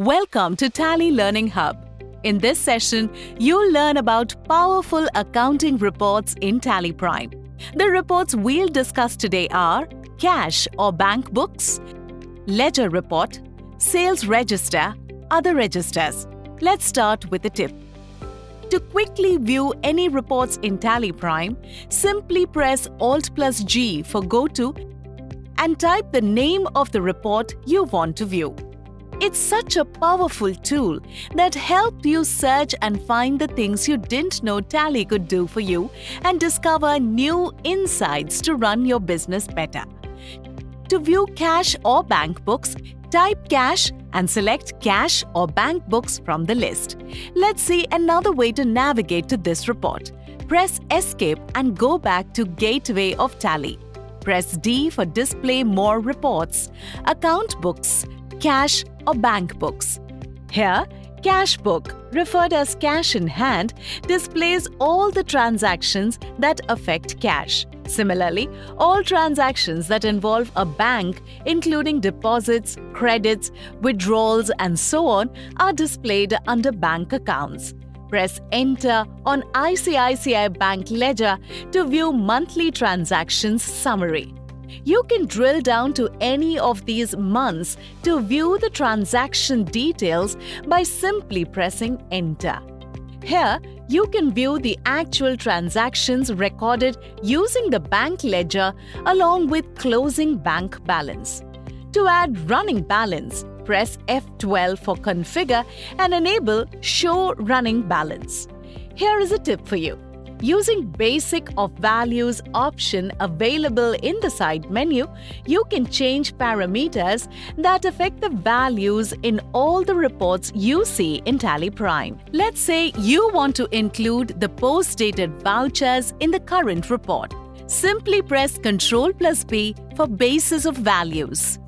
Welcome to Tally Learning Hub. In this session, you'll learn about powerful accounting reports in Tally Prime. The reports we'll discuss today are cash or bank books, ledger report, sales register, other registers. Let's start with the tip. To quickly view any reports in Tally Prime, simply press Alt+G for Go To and type the name of the report you want to view. It's such a powerful tool that helps you search and find the things you didn't know Tally could do for you and discover new insights to run your business better. To view cash or bank books, type cash and select cash or bank books from the list. Let's see another way to navigate to this report. Press Escape and go back to Gateway of Tally. Press D for Display More Reports, Account Books, Cash or Bank Books. Here, Cash Book, referred as cash in hand, displays all the transactions that affect cash. Similarly, all transactions that involve a bank, including deposits, credits, withdrawals, and so on, are displayed under bank accounts. Press Enter on ICICI Bank Ledger to view monthly transactions summary. You can drill down to any of these months to view the transaction details by simply pressing Enter. Here, you can view the actual transactions recorded using the bank ledger along with closing bank balance. To add running balance, press F12 for Configure and enable Show Running Balance. Here is a tip for you. Using Basic of Values option available in the side menu, you can change parameters that affect the values in all the reports you see in Tally Prime. Let's say you want to include the post-dated vouchers in the current report. Simply press Ctrl+B for Basis of Values.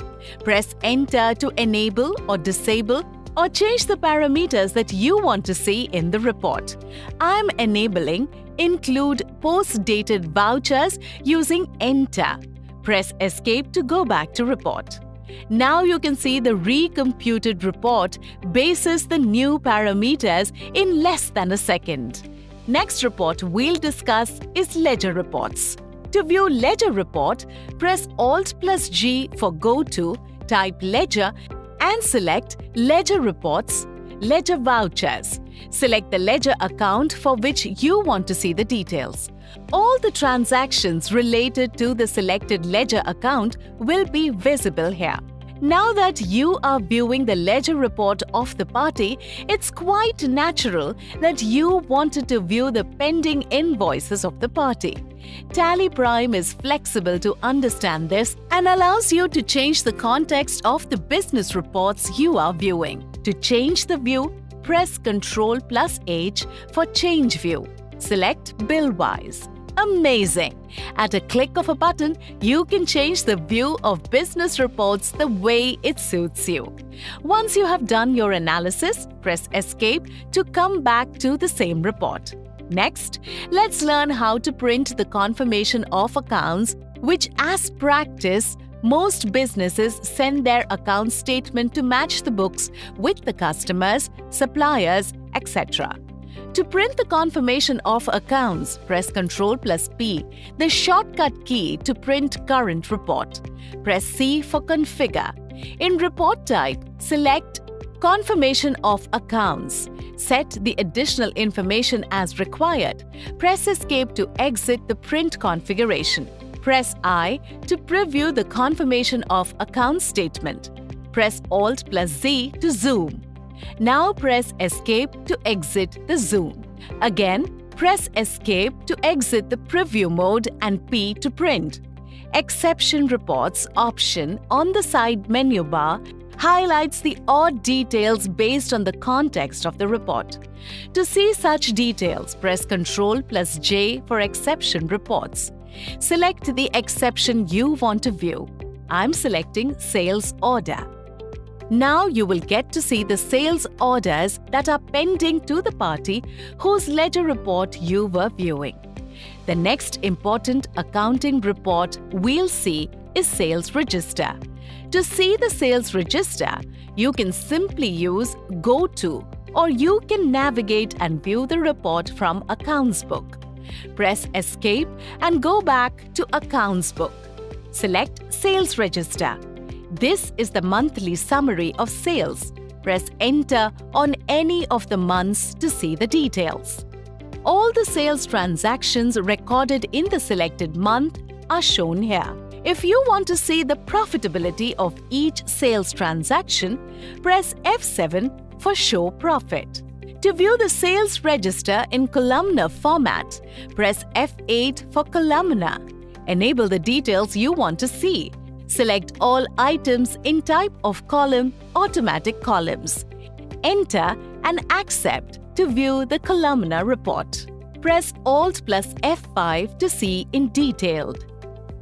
Press Enter to enable or disable or change the parameters that you want to see in the report. I'm enabling Include Post-Dated Vouchers using Enter. Press Escape to go back to report. Now you can see the recomputed report bases the new parameters in less than a second. Next report we'll discuss is ledger reports. To view ledger report, press Alt+G for Go To, type ledger and select Ledger Reports, Ledger Vouchers. Select the ledger account for which you want to see the details. All the transactions related to the selected ledger account will be visible here. Now that you are viewing the ledger report of the party, it's quite natural that you wanted to view the pending invoices of the party. Tally Prime is flexible to understand this and allows you to change the context of the business reports you are viewing. To change the view, press Ctrl+H for Change View. Select Bill-Wise. Amazing! At a click of a button, you can change the view of business reports the way it suits you. Once you have done your analysis, press Escape to come back to the same report. Next, let's learn how to print the confirmation of accounts, which as practice, most businesses send their account statement to match the books with the customers, suppliers, etc. To print the confirmation of accounts, press Ctrl+P, the shortcut key to print current report. Press C for Configure. In report type, select Confirmation of Accounts. Set the additional information as required. Press Escape to exit the print configuration. Press I to preview the confirmation of account statement. Press Alt+Z to zoom. Now press Escape to exit the zoom. Again, press Escape to exit the preview mode and P to print. Exception Reports option on the side menu bar highlights the odd details based on the context of the report. To see such details, press Ctrl+J for Exception Reports. Select the exception you want to view. I'm selecting Sales Order. Now you will get to see the sales orders that are pending to the party whose ledger report you were viewing. The next important accounting report we'll see is Sales Register. To see the sales register, you can simply use Go To, or you can navigate and view the report from Accounts Book. Press Escape and go back to Accounts Book. Select Sales Register. This is the monthly summary of sales. Press Enter on any of the months to see the details. All the sales transactions recorded in the selected month are shown here. If you want to see the profitability of each sales transaction, press F7 for Show Profit. To view the sales register in columnar format, press F8 for columnar. Enable the details you want to see. Select all items in type of column, automatic columns. Enter and accept to view the columnar report. Press Alt plus F5 to see in detailed.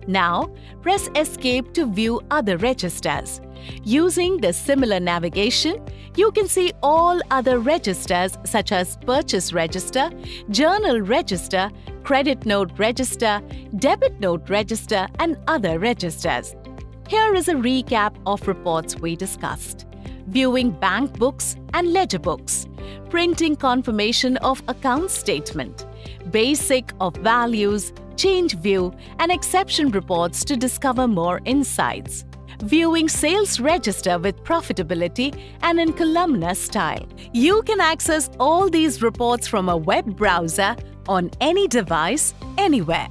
Now, press Escape to view other registers. Using the similar navigation, you can see all other registers such as Purchase Register, Journal Register, Credit Note Register, Debit Note Register, and other registers. Here is a recap of reports we discussed. Viewing bank books and ledger books, printing confirmation of account statement, basic of values, change view, and exception reports to discover more insights. Viewing sales register with profitability and in columnar style. You can access all these reports from a web browser on any device, anywhere.